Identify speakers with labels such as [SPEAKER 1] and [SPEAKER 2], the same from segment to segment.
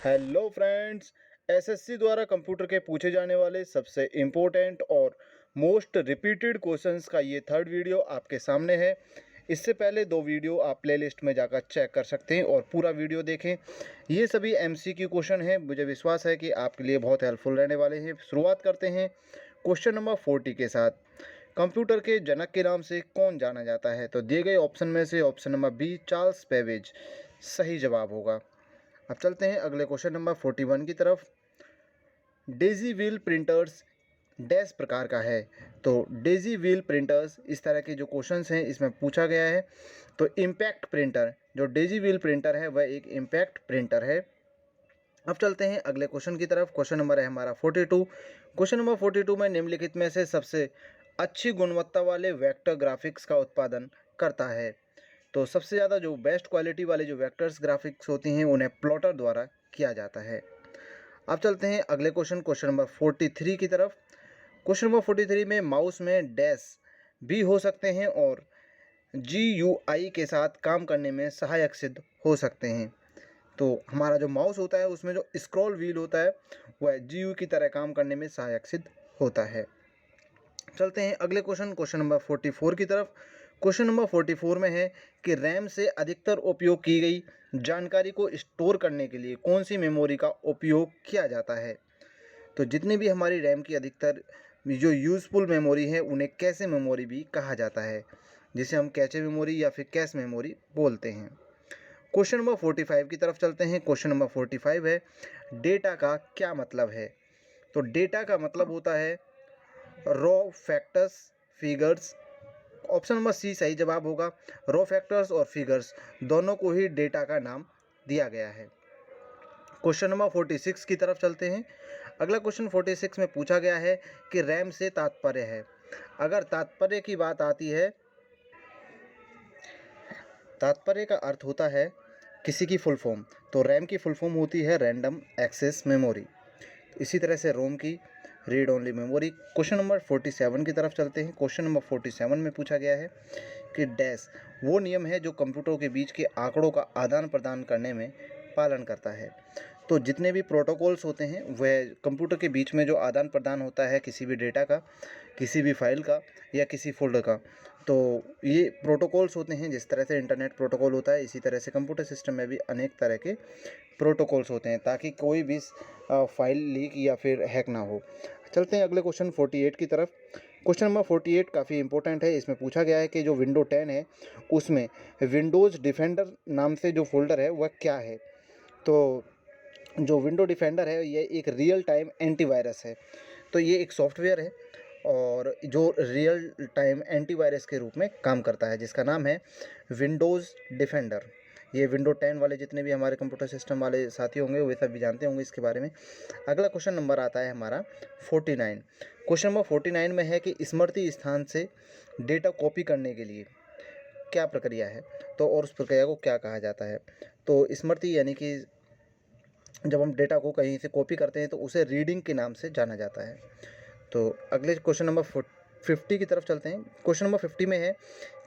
[SPEAKER 1] Hello friends. SSC द्वारा computer के पूछे जाने वाले सबसे इम्पोर्टेंट और मोस्ट रिपीटेड क्वेश्चंस का ये थर्ड वीडियो आपके सामने है। इससे पहले दो वीडियो आप प्लेलिस्ट में जाकर चेक कर सकते हैं और पूरा वीडियो देखें। ये सभी एमसीक्यू क्वेश्चन हैं, मुझे विश्वास है कि आपके लिए बहुत हेल्पफुल रहने वाले हैं। शुरुआत करते हैं क्वेश्चन नंबर 40 के साथ। कंप्यूटर के जनक के नाम से कौन जाना जाता है? तो दिए गए ऑप्शन में से option number B Charles Babbage सही जवाब होगा। अब चलते हैं अगले क्वेश्चन नंबर 41 की तरफ। डेजी व्हील प्रिंटर्स डैश प्रकार का है? तो डेजी व्हील प्रिंटर्स इस तरह के जो क्वेश्चंस हैं इसमें पूछा गया है। तो इम्पैक्ट प्रिंटर, जो डेजी व्हील प्रिंटर है वह एक इम्पैक्ट प्रिंटर है। अब चलते हैं अगले क्वेश्चन की तरफ। क्वेश्चन नंबर है हमारा 42। क्वेश्चन नंबर 42 में निम्नलिखित में से सबसे अच्छी गुणवत्ता वाले वेक्टर ग्राफिक्स का उत्पादन करता है? तो सबसे ज़्यादा जो बेस्ट क्वालिटी वाले जो वेक्टर्स ग्राफिक्स होती हैं उन्हें प्लॉटर द्वारा किया जाता है। अब चलते हैं अगले क्वेश्चन नंबर 43 की तरफ। क्वेश्चन नंबर 43 में माउस में डैश भी हो सकते हैं और GUI के साथ काम करने में सहायक सिद्ध हो सकते हैं। तो हमारा जो माउस होता है उसमें जो स्क्रॉल व्हील होता है वह GUI की तरह काम करने में सहायक सिद्ध होता है। चलते हैं अगले क्वेश्चन नंबर 44 की तरफ। क्वेश्चन नंबर 44 में है कि रैम से अधिकतर उपयोग की गई जानकारी को स्टोर करने के लिए कौन सी मेमोरी का उपयोग किया जाता है? तो जितनी भी हमारी रैम की अधिकतर जो यूज़फुल मेमोरी है उन्हें कैशे मेमोरी भी कहा जाता है, जिसे हम कैचे मेमोरी या फिर कैश मेमोरी बोलते हैं। क्वेश्चन नंबर 45 की तरफ चलते हैं। क्वेश्चन नंबर 45 है डेटा का क्या मतलब है? तो डेटा का मतलब होता है raw factors, figures. Option number C सही जवाब होगा। रॉ फैक्टर्स और फिगर्स दोनों को ही डेटा का नाम दिया गया है। क्वेश्चन नंबर 46 की तरफ चलते हैं। अगला क्वेश्चन 46 में पूछा गया है कि रैम से तात्पर्य है। अगर तात्पर्य की बात आती है, तात्पर्य का अर्थ होता है किसी की फुल फॉर्म, तो रैम की फुल फॉर्म होती है रैंडम एक्सेस मेमोरी। इसी तरह से रोम की read only memory. Question number 47 की तरफ चलते हैं। क्वेश्चन नंबर 47 में पूछा गया है कि डैश वो नियम है जो कंप्यूटरों के बीच के आंकड़ों का आदान प्रदान करने में पालन करता है? तो जितने भी प्रोटोकॉल्स होते हैं वह कंप्यूटर के बीच में जो आदान प्रदान होता है किसी भी डेटा का, किसी भी फाइल का या किसी फोल्डर का, तो ये प्रोटोकॉल्स होते हैं। जिस तरह से इंटरनेट प्रोटोकॉल होता है इसी तरह से कंप्यूटर सिस्टम में भी अनेक तरह के प्रोटोकॉल्स होते हैं ताकि कोई भी फाइल लीक या फिर हैक ना हो। चलते हैं अगले क्वेश्चन 48 की तरफ। क्वेश्चन नंबर 48 काफ़ी इंपॉर्टेंट है। इसमें पूछा गया है कि जो विंडो 10 है उसमें विंडोज़ डिफेंडर नाम से जो फोल्डर है वह क्या है? तो जो विंडो डिफेंडर है ये एक रियल टाइम एंटीवायरस है। तो ये एक सॉफ्टवेयर है और जो रियल टाइम एंटीवायरस के रूप में काम करता है, जिसका नाम है विंडोज़ डिफेंडर। ये विंडो 10 वाले जितने भी हमारे कंप्यूटर सिस्टम वाले साथी होंगे वे सब भी जानते होंगे इसके बारे में। अगला क्वेश्चन नंबर आता है हमारा 49। क्वेश्चन नंबर 49 में है कि स्मृति स्थान से डेटा कॉपी करने के लिए क्या प्रक्रिया है? तो और उस प्रक्रिया को क्या कहा जाता है? तो स्मृति यानी कि जब हम डेटा को कहीं से कॉपी करते हैं तो उसे रीडिंग के नाम से जाना जाता है। तो अगले क्वेश्चन नंबर 50 की तरफ चलते हैं। क्वेश्चन नंबर 50 में है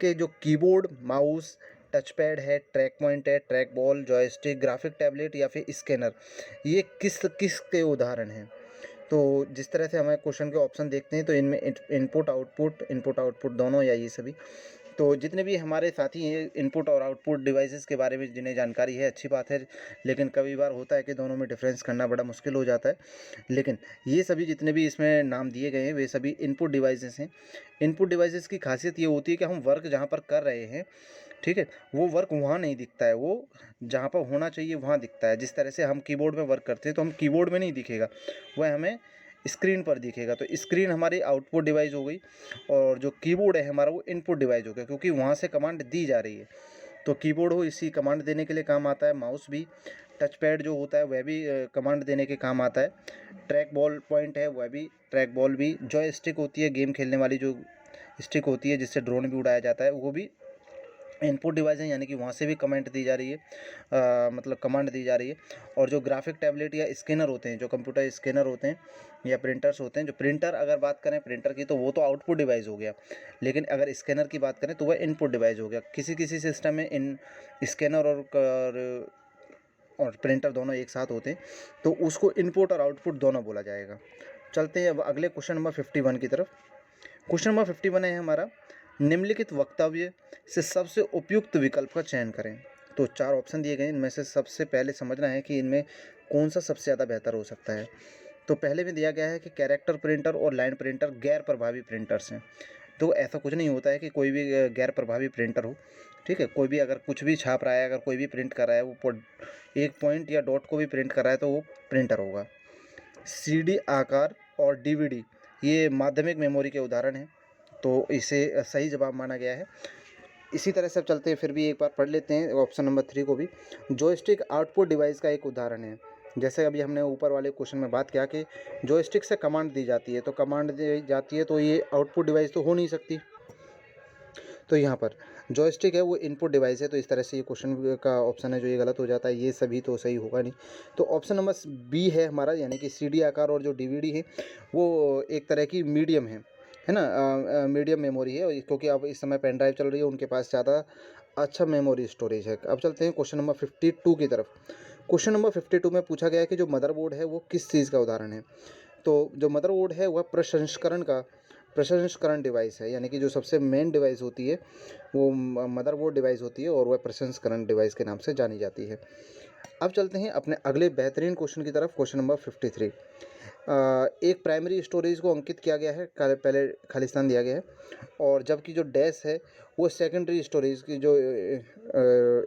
[SPEAKER 1] कि जो कीबोर्ड, माउस, टच पैड है, ट्रैक पॉइंट है, track ball, joystick, graphic tablet या फिर स्कैनर, ये किस किस के उदाहरण हैं? तो जिस तरह से हमें क्वेश्चन के ऑप्शन देखते हैं तो इनमें इनपुट आउटपुट दोनों या ये सभी। तो जितने भी हमारे साथी हैं इनपुट और आउटपुट डिवाइसेस के बारे में जिन्हें जानकारी है अच्छी बात है, लेकिन कभी बार होता है कि दोनों में डिफरेंस करना बड़ा मुश्किल हो जाता है। लेकिन ये सभी जितने भी इसमें नाम दिए गए हैं वे सभी इनपुट डिवाइसेस हैं। इनपुट डिवाइसेस की खासियत ये होती है कि हम वर्क जहाँ पर कर रहे हैं, ठीक है, वो वर्क वहाँ नहीं दिखता है, वो जहाँ पर होना चाहिए वहाँ दिखता है। जिस तरह से हम कीबोर्ड में वर्क करते हैं तो हम कीबोर्ड में नहीं दिखेगा, वह हमें स्क्रीन पर दिखेगा। तो स्क्रीन हमारी आउटपुट डिवाइस हो गई और जो कीबोर्ड है हमारा वो इनपुट डिवाइस हो गया, क्योंकि वहाँ से कमांड दी जा रही है। तो कीबोर्ड हो इसी कमांड देने के लिए काम आता है, माउस भी, टच पैड जो होता है वह भी कमांड देने के काम आता है, ट्रैक बॉल पॉइंट है वह भी, ट्रैक बॉल भी, जॉय स्टिक होती है गेम खेलने वाली जो स्टिक होती है जिससे ड्रोन भी उड़ाया जाता है, वो भी इनपुट डिवाइस है, यानी कि वहाँ से भी कमेंट दी जा रही है, मतलब कमांड दी जा रही है। और जो ग्राफिक टैबलेट या स्कैनर होते हैं, जो कंप्यूटर स्कैनर होते हैं या प्रिंटर्स होते हैं, जो प्रिंटर अगर बात करें प्रिंटर की तो वो तो आउटपुट डिवाइस हो गया, लेकिन अगर स्कैनर की बात करें तो वह इनपुट डिवाइस हो गया। किसी किसी सिस्टम में इन स्कैनर और और प्रिंटर दोनों एक साथ होते हैं तो उसको इनपुट और आउटपुट दोनों बोला जाएगा। चलते हैं अब अगले क्वेश्चन नंबर 51 की तरफ। क्वेश्चन नंबर 51 है हमारा, निम्नलिखित वक्तव्य से सबसे उपयुक्त विकल्प का चयन करें। तो 4 ऑप्शन दिए गए हैं, इनमें से सबसे पहले समझना है कि इनमें कौन सा सबसे ज़्यादा बेहतर हो सकता है। तो पहले में दिया गया है कि कैरेक्टर प्रिंटर और लाइन प्रिंटर गैर प्रभावी प्रिंटर्स हैं। तो ऐसा कुछ नहीं होता है कि कोई भी गैर प्रभावी प्रिंटर हो, ठीक है। कोई भी अगर कुछ भी छाप रहा है, अगर कोई भी प्रिंट कर रहा है, वो एक पॉइंट या डॉट को भी प्रिंट कर रहा है तो वो प्रिंटर होगा। सीडी आकार और डीवीडी ये माध्यमिक मेमोरी के उदाहरण हैं, तो इसे सही जवाब माना गया है। इसी तरह से अब चलते हैं, फिर भी एक बार पढ़ लेते हैं ऑप्शन नंबर 3 को भी। जॉयस्टिक आउटपुट डिवाइस का एक उदाहरण है। जैसे अभी हमने ऊपर वाले क्वेश्चन में बात किया कि जॉयस्टिक से कमांड दी जाती है, तो कमांड दी जाती है तो ये आउटपुट डिवाइस तो हो नहीं सकती। तो यहाँ पर जॉयस्टिक है वो इनपुट डिवाइस है, तो इस तरह से ये क्वेश्चन का ऑप्शन है जो ये गलत हो जाता है, ये सभी तो सही होगा नहीं। तो ऑप्शन नंबर बी है हमारा, यानी कि सीडी आकार और जो डीवीडी है वो एक तरह की मीडियम है ना, मीडियम मेमोरी है, क्योंकि अब इस समय पेन ड्राइव चल रही है, उनके पास ज़्यादा अच्छा मेमोरी स्टोरेज है। अब चलते हैं क्वेश्चन नंबर 52 की तरफ। क्वेश्चन नंबर 52 में पूछा गया है कि जो मदरबोर्ड है वो किस चीज़ का उदाहरण है। तो जो मदरबोर्ड है वह प्रसंस्करण डिवाइस है, यानी कि जो सबसे मेन डिवाइस होती है वो मदरबोर्ड डिवाइस होती है और वह प्रसंस्करण डिवाइस के नाम से जानी जाती है। अब चलते हैं अपने अगले बेहतरीन क्वेश्चन की तरफ। क्वेश्चन नंबर 53, एक प्राइमरी स्टोरेज को अंकित किया गया है, पहले खालिस्तान दिया गया है, और जबकि जो डैश है वो सेकेंडरी स्टोरेज की जो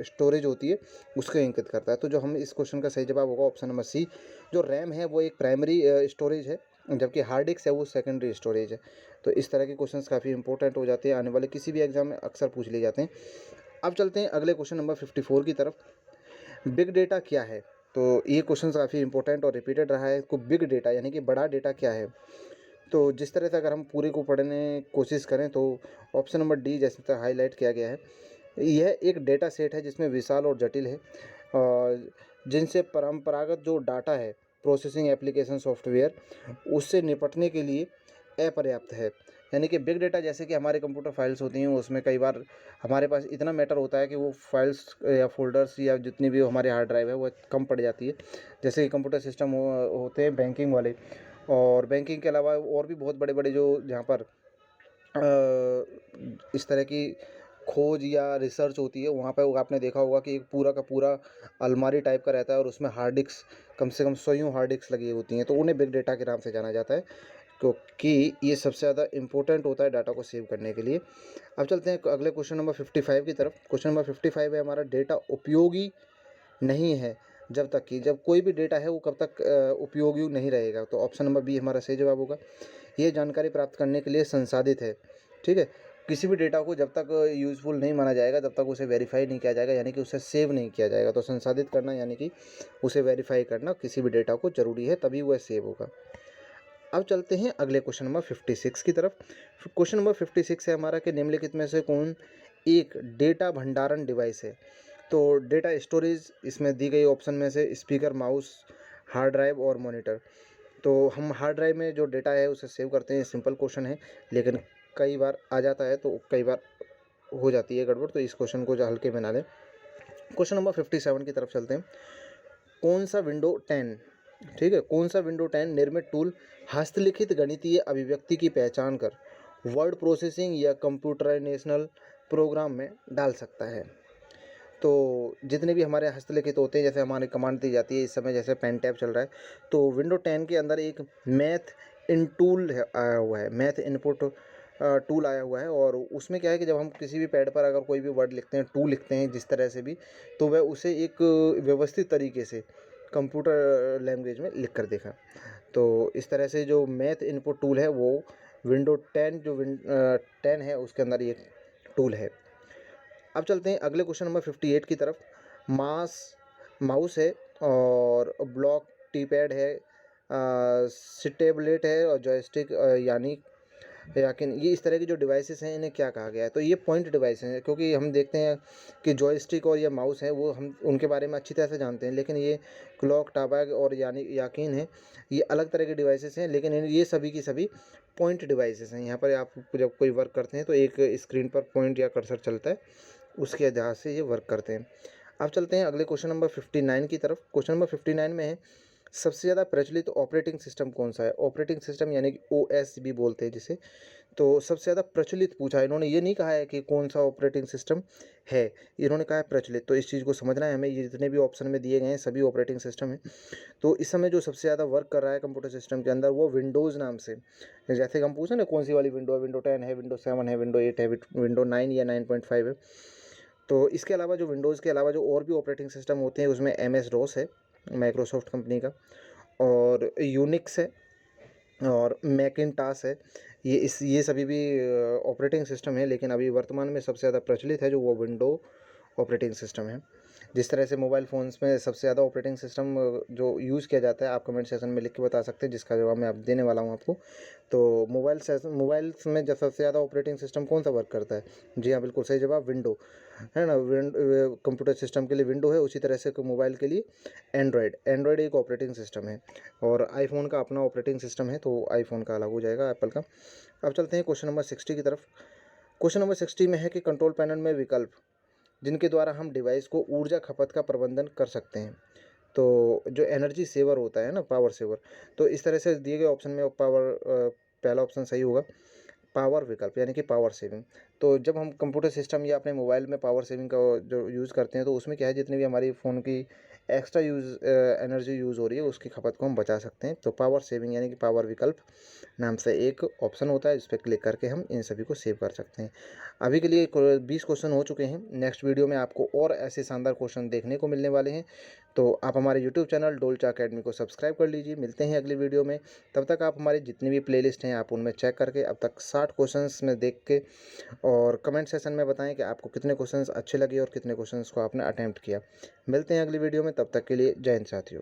[SPEAKER 1] स्टोरेज होती है उसको अंकित करता है। तो जो हम इस क्वेश्चन का सही जवाब होगा ऑप्शन नंबर सी। जो रैम है वो एक प्राइमरी स्टोरेज है, जबकि हार्ड डिस्क है वो सेकेंडरी स्टोरेज है। तो इस तरह के क्वेश्चंस काफ़ी इंपॉर्टेंट हो जाते हैं, आने वाले किसी भी एग्जाम में अक्सर पूछ लिए जाते हैं। अब चलते हैं अगले क्वेश्चन नंबर 54 की तरफ। बिग डेटा क्या है। तो ये क्वेश्चन काफ़ी इंपॉर्टेंट और रिपीटेड रहा है। को बिग डेटा यानी कि बड़ा डेटा क्या है। तो जिस तरह से अगर हम पूरे को पढ़ने की कोशिश करें तो ऑप्शन नंबर डी जैसे तरह हाईलाइट किया गया है, यह एक डेटा सेट है जिसमें विशाल और जटिल है, और जिनसे परंपरागत जो डाटा है प्रोसेसिंग एप्लीकेशन सॉफ्टवेयर उससे निपटने के लिए अपर्याप्त है। यानी कि बिग डेटा जैसे कि हमारे कंप्यूटर फाइल्स होती हैं, उसमें कई बार हमारे पास इतना मैटर होता है कि वो फाइल्स या फोल्डर्स या जितनी भी हमारे हार्ड ड्राइव है वो कम पड़ जाती है। जैसे कि कंप्यूटर सिस्टम होते हैं बैंकिंग वाले, और बैंकिंग के अलावा और भी बहुत बड़े बड़े जो जहाँ पर इस तरह की खोज या रिसर्च होती है, वहाँ पे वो आपने देखा होगा कि एक पूरा का पूरा अलमारी टाइप का रहता है और उसमें हार्ड डिस्क कम से कम 100 हार्ड डिस्क लगी होती हैं, तो उन्हें बिग डेटा के नाम से जाना जाता है, क्योंकि ये सबसे ज़्यादा इंपॉर्टेंट होता है डाटा को सेव करने के लिए। अब चलते हैं अगले क्वेश्चन नंबर 55 की तरफ। क्वेश्चन नंबर 55 है हमारा, डेटा उपयोगी नहीं है जब कोई भी डेटा है वो कब तक उपयोगी नहीं रहेगा। तो ऑप्शन नंबर बी हमारा सही जवाब होगा। ये जानकारी प्राप्त करने के लिए संसाधित है, ठीक है। किसी भी डेटा को जब तक यूज़फुल नहीं माना जाएगा तब तक उसे वेरीफाई नहीं किया जाएगा, यानी कि उसे सेव नहीं किया जाएगा। तो संसाधित करना यानी कि उसे वेरीफाई करना किसी भी डेटा को ज़रूरी है, तभी वह सेव होगा। अब चलते हैं अगले क्वेश्चन नंबर 56 की तरफ। क्वेश्चन नंबर 56 है हमारा कि निम्नलिखित में से कौन एक डेटा भंडारण डिवाइस है। तो डेटा स्टोरेज इसमें दी गई ऑप्शन में से स्पीकर, माउस, हार्ड ड्राइव और मॉनिटर। तो हम हार्ड ड्राइव में जो डेटा है उसे सेव करते हैं, सिंपल क्वेश्चन है, लेकिन कई बार आ जाता है तो कई बार हो जाती है गड़बड़, तो इस क्वेश्चन को जो हल्के में ना लें। क्वेश्चन नंबर 57 की तरफ चलते हैं। कौन सा विंडो 10, ठीक है, कौन सा विंडो 10 निर्मित टूल हस्तलिखित गणितीय अभिव्यक्ति की पहचान कर वर्ड प्रोसेसिंग या कंप्यूटराइजेशनल प्रोग्राम में डाल सकता है। तो जितने भी हमारे हस्तलिखित होते हैं, जैसे हमारी कमांड दी जाती है इस समय, जैसे पेन टैब चल रहा है, तो विंडो 10 के अंदर एक मैथ इन टूल आया हुआ है, मैथ इनपुट टूल आया हुआ है, और उसमें क्या है कि जब हम किसी भी पैड पर अगर कोई भी वर्ड लिखते हैं, टू लिखते हैं जिस तरह से भी, तो वह उसे एक व्यवस्थित तरीके से कंप्यूटर लैंग्वेज में लिख कर देखा। तो इस तरह से जो मैथ इनपुट टूल है वो विंडो 10 जो 10 है उसके अंदर ये टूल है। अब चलते हैं अगले क्वेश्चन नंबर 58 की तरफ। माउस है और ब्लॉक टीपैड है, सिटेबलेट है और जॉयस्टिक याकिन ये इस तरह की जो डिवाइसेस हैं इन्हें क्या कहा गया है। तो ये पॉइंट डिवाइस हैं, क्योंकि हम देखते हैं कि जॉयस्टिक और ये माउस है वो हम उनके बारे में अच्छी तरह से जानते हैं, लेकिन ये क्लॉक, टाबैग और याकिन है, ये अलग तरह के डिवाइसेस हैं, लेकिन ये सभी की सभी पॉइंट डिवाइसेस हैं। यहाँ पर आप जब कोई वर्क करते हैं तो एक स्क्रीन पर पॉइंट या कर्सर चलता है, उसके आधार से ये वर्क करते हैं। अब चलते हैं अगले क्वेश्चन नंबर 59 की तरफ। क्वेश्चन नंबर 59 में है, सबसे ज़्यादा प्रचलित ऑपरेटिंग सिस्टम कौन सा है? ऑपरेटिंग सिस्टम यानी कि ओएस भी बोलते हैं जिसे। तो सबसे ज़्यादा प्रचलित पूछा है, इन्होंने ये नहीं कहा है कि कौन सा ऑपरेटिंग सिस्टम है, इन्होंने कहा है प्रचलित। तो इस चीज़ को समझना है हमें, ये जितने भी ऑप्शन में दिए गए हैं सभी ऑपरेटिंग सिस्टम हैं। तो इस समय जो सबसे ज़्यादा वर्क कर रहा है कंप्यूटर सिस्टम के अंदर वो विंडोज़ नाम से, जैसे कि हम पूछे ना कौन सी वाली विंडो है, विंडो 10 है, विंडो 7 है, विंडो 8 है, विंडो 9 या 9.5 है। तो इसके अलावा जो विंडोज़ के अलावा जो और भी ऑपरेटिंग सिस्टम होते हैं उसमें MS DOS है माइक्रोसॉफ्ट कंपनी का, और यूनिक्स है, और मैकिन्टॉश है। ये सभी भी ऑपरेटिंग सिस्टम है, लेकिन अभी वर्तमान में सबसे ज़्यादा प्रचलित है जो वो विंडो ऑपरेटिंग सिस्टम है। जिस तरह से मोबाइल फ़ोन्स में सबसे ज़्यादा ऑपरेटिंग सिस्टम जो यूज़ किया जाता है, आप कमेंट सेक्शन में लिख के बता सकते हैं, जिसका जवाब मैं अब देने वाला हूँ आपको। तो मोबाइल्स में जब सबसे ज़्यादा ऑपरेटिंग सिस्टम कौन सा वर्क करता है? जी हाँ, बिल्कुल सही जवाब, विंडो है ना। कंप्यूटर सिस्टम के लिए विंडो है, उसी तरह से मोबाइल के लिए एंड्रॉयड एक ऑपरेटिंग सिस्टम है, और आईफोन का अपना ऑपरेटिंग सिस्टम है, तो आईफोन का अलग हो जाएगा, एप्पल का। अब चलते हैं क्वेश्चन नंबर 60 की तरफ। क्वेश्चन नंबर 60 में है कि कंट्रोल पैनल में विकल्प जिनके द्वारा हम डिवाइस को ऊर्जा खपत का प्रबंधन कर सकते हैं। तो जो एनर्जी सेवर होता है ना, पावर सेवर, तो इस तरह से दिए गए ऑप्शन में पहला ऑप्शन सही होगा, पावर विकल्प यानी कि पावर सेविंग। तो जब हम कंप्यूटर सिस्टम या अपने मोबाइल में पावर सेविंग का जो यूज़ करते हैं, तो उसमें क्या है, जितनी भी हमारी फ़ोन की एक्स्ट्रा एनर्जी यूज़ हो रही है उसकी खपत को हम बचा सकते हैं। तो पावर सेविंग यानी कि पावर विकल्प नाम से एक ऑप्शन होता है, जिस पर क्लिक करके हम इन सभी को सेव कर सकते हैं। अभी के लिए 20 क्वेश्चन हो चुके हैं। नेक्स्ट वीडियो में आपको और ऐसे शानदार क्वेश्चन देखने को मिलने वाले हैं। तो आप हमारे यूट्यूब चैनल डोलचा अकेडमी को सब्सक्राइब कर लीजिए। मिलते हैं अगली वीडियो में, तब तक आप हमारी जितनी भी प्लेलिस्ट हैं आप उनमें चेक करके अब तक 60 क्वेश्चंस में देख के और कमेंट सेक्शन में बताएं कि आपको कितने क्वेश्चंस अच्छे लगे और कितने क्वेश्चंस को आपने अटेम्प्ट किया। मिलते हैं अगली वीडियो में, तब तक के लिए जय हिंद साथियों।